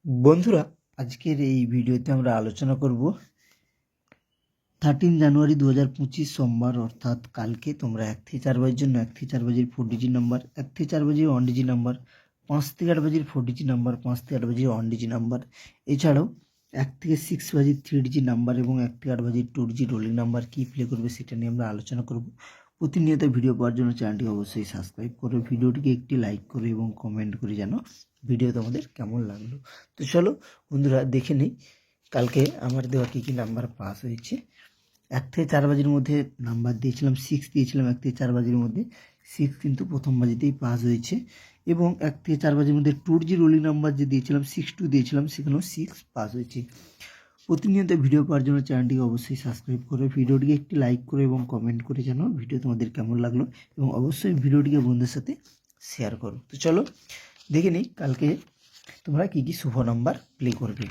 বন্ধুরা, আজকের এই ভিডিওতে আমরা আলোচনা করব 13 জানুয়ারি 2025 সোমবার অর্থাৎ কালকে তোমরা 1 থেকে 4 বাজির জন্য 1 থেকে 4 বাজির 4 ডিজিট নাম্বার, 1 থেকে 4 বাজির 1 ডিজিট নাম্বার, 5 থেকে 8 বাজির 4 ডিজিট নাম্বার, 5 থেকে 8 বাজির 1 ডিজিট নাম্বার, এছাড়াও 1 থেকে 6 বাজির 3 ডিজিট নাম্বার এবং 1 থেকে 8 বাজির 2 ডিজিট রোলিং নাম্বার কী প্লে করবে সেটা নিয়ে আমরা আলোচনা করব। প্রতিনিয়ত ভিডিও পাওয়ার জন্য চ্যানেলটি অবশ্যই সাবস্ক্রাইব করো, ভিডিওটিকে একটি লাইক করো এবং কমেন্ট করে জানো ভিডিও তোমাদের কেমন লাগলো। তো চলো বন্ধুরা দেখে নিই কালকে আমার দেওয়া কী কী নাম্বার পাস হয়েছে। 1 থেকে 4 বাজির মধ্যে নাম্বার দিয়েছিলাম 6 দিয়েছিলাম, 1 থেকে 4 বাজির মধ্যে 6 কিন্তু প্রথম বাজিতেই পাস হয়েছে এবং 1 থেকে 4 বাজির মধ্যে 2G রোলিং নাম্বার যে দিয়েছিলাম 62 দিয়েছিলাম, সেখানেও 6 পাস হয়েছে। প্রতিনিয়ত ভিডিও পাওয়ার জন্য চ্যানেলটিকে অবশ্যই সাবস্ক্রাইব করো, ভিডিওটিকে একটি লাইক করো এবং কমেন্ট করে জানাও ভিডিও তোমাদের কেমন লাগলো এবং অবশ্যই ভিডিওটিকে বন্ধুদের সাথে শেয়ার করো। তো চলো দেখে নিই কালকে তোমরা কী কী শুভ নাম্বার প্লে করবে।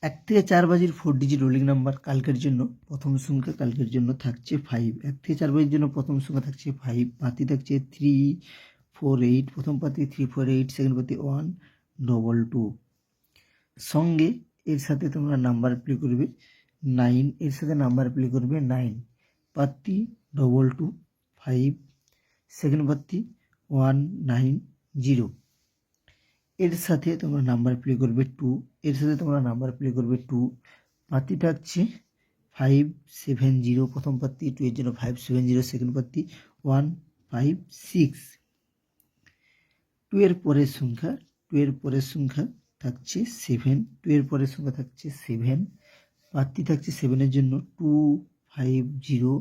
1 থেকে 4 বাজির 4 ডিজিট রোলিং নাম্বার কালকের জন্য প্রথম সংখ্যা কালকের জন্য থাকছে 5। 1 থেকে 4 বাজির জন্য প্রথম সংখ্যা থাকছে 5, পাতি থাকছে 348, প্রথম পাতি 348, সেকেন্ড পাতি 122, সঙ্গে এর সাথে তোমরা নাম্বার প্লে করবে 9, এর সাথে নাম্বার প্লে করবে 9, পাতি 225, সেকেন্ড পাতি 190, এর সাথে তোমরা নাম্বার প্লে করবে 2, এর সাথে তোমরা নাম্বার প্লে করবে 2, পাতি থাকছে 570, প্রথম পাতি 2 এর জন্য 570, সেকেন্ড পাতি 156, 2 এর পরের সংখ্যা থাকছে 7, 2 এর পরের সংখ্যা থাকছে 7, পাতি থাকছে 7 এর জন্য 250,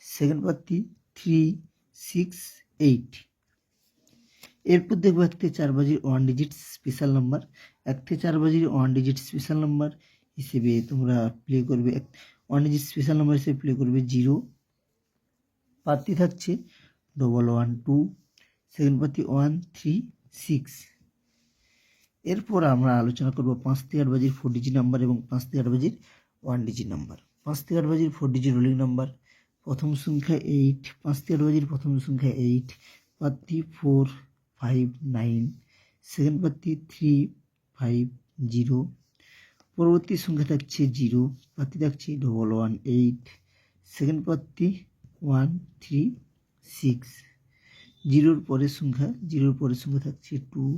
সেকেন্ড পাতি 368। এরপর দেখবো 1 থেকে 4 বাজির 1 ডিজিট স্পেশাল নাম্বার। 1 থেকে 4 বাজির 1 ডিজিট স্পেশাল নাম্বার হিসেবে তোমরা প্লে করবে 1 ডিজিট স্পেশাল নাম্বার হিসেবে প্লে করবে 0, পাতি থাকছে 112, সেকেন্ড পাতি 136। এরপর আমরা আলোচনা করব 5 থেকে 8 বাজির 4 ডিজিট নাম্বার এবং 5 থেকে 8 বাজির 1 ডিজিট নাম্বার। 5 থেকে 8 বাজির 4 ডিজিট রোলিং নাম্বার, প্রথম সংখ্যা 8, 5 থেকে 8 বাজির প্রথম সংখ্যা 8, পাতি 459, সেকেন্ড পাতি 350, পরবর্তী সংখ্যা থাকছে 0, পাতি থাকছে 118, সেকেন্ড পাতি 136, 0 পরের সংখ্যা থাকছে 2,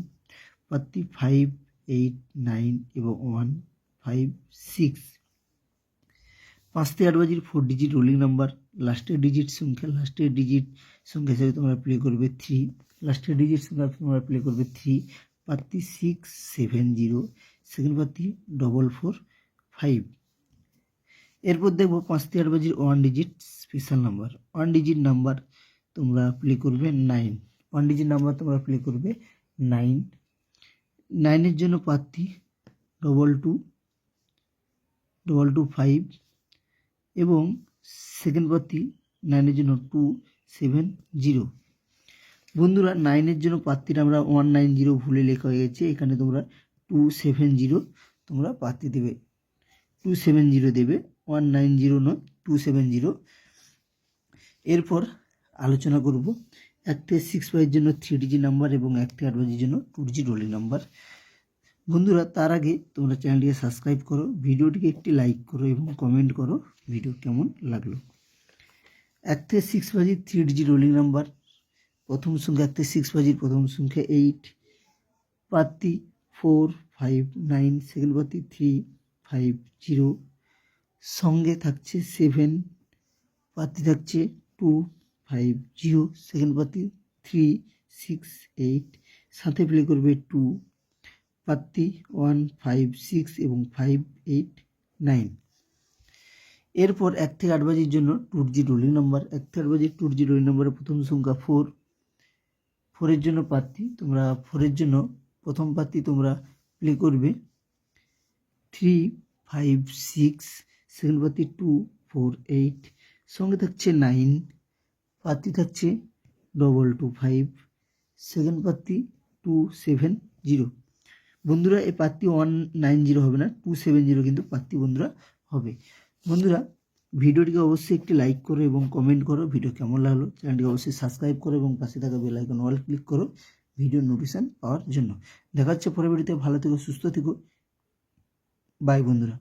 পাতি 589 এবং 156। 5 থেকে 8 বাজির 4 ডিজিট রোলিং নাম্বার, লাস্টের ডিজিট সংখ্যা হিসেবে তোমরা প্লে করবে 3, পাতি 670, সেকেন্ড পাতি 445। এরপর দেখবো 5 থেকে 8 বাজির 1 digit special number. 1 digit number তোমরা প্লে করবে 9, 1 ডিজিট নাম্বার তোমরা প্লে করবে 9, 9 এর জন্য পাতি 225 এবং সেকেন্ড পাতি 9 এর জন্য 270। বন্ধুরা 9 এর জন্য পাত্তিটা আমরা 190 ভুলে লেখা হয়ে গেছে, এখানে তোমরা 270 তোমরা পাত্তি দেবে, 270 দেবে, 190 নয় 270। এরপর আলোচনা করব 1 থেকে 6 বাজির জন্য 3 ডিজিট নাম্বার এবং 1 থেকে 8 বাজির জন্য 2 ডিজিট রোলিং নাম্বার। বন্ধুরা তার আগে তোমরা চ্যানেলটিকে সাবস্ক্রাইব করো, ভিডিওটিকে একটি লাইক করো এবং কমেন্ট করো ভিডিও কেমন লাগলো। 1 থেকে 6 বাজির 3 ডিজিট রোলিং নাম্বার, প্রথম সংখ্যা 1 থেকে 6 বাজির প্রথম সংখ্যা 8, পাতি 459, সেকেন্ড পাতি 350, সঙ্গে থাকছে 7, পাতি থাকছে 250, সেকেন্ড পাতি 368, সাথে প্লে করবে 2, পাতি 156 এবং 589। এরপর 1 থেকে 8 বাজির জন্য 2 ডিজিট রোলিং নাম্বার। 1 থেকে 8 বাজির 2 ডিজিট রোলিং নাম্বারের প্রথম সংখ্যা 4, 4 এর জন্য পাতি তোমরা 4 এর জন্য প্রথম পাতি তোমরা প্লে করবে 356, সেকেন্ড পাতি 248, সঙ্গে থাকছে 9, পাতি থাকছে 225, সেকেন্ড পাতি 270। বন্ধুরা এই পাত্তি 190 হবে না, 270 কিন্তু পাত্তি বন্ধুরা হবে। বন্ধুরা ভিডিওটিকে অবশ্যই একটি লাইক করো এবং কমেন্ট করো ভিডিও কেমন লাগলো, চ্যানেলটিকে অবশ্যই সাবস্ক্রাইব করো এবং পাশে থাকা বেল আইকন অল ক্লিক করো ভিডিও নোটিফিকেশন পাওয়ার জন্য। দেখা হচ্ছে পরের ভিডিওতে। ভালো থেকো, সুস্থ থেকো। বাই বন্ধুরা।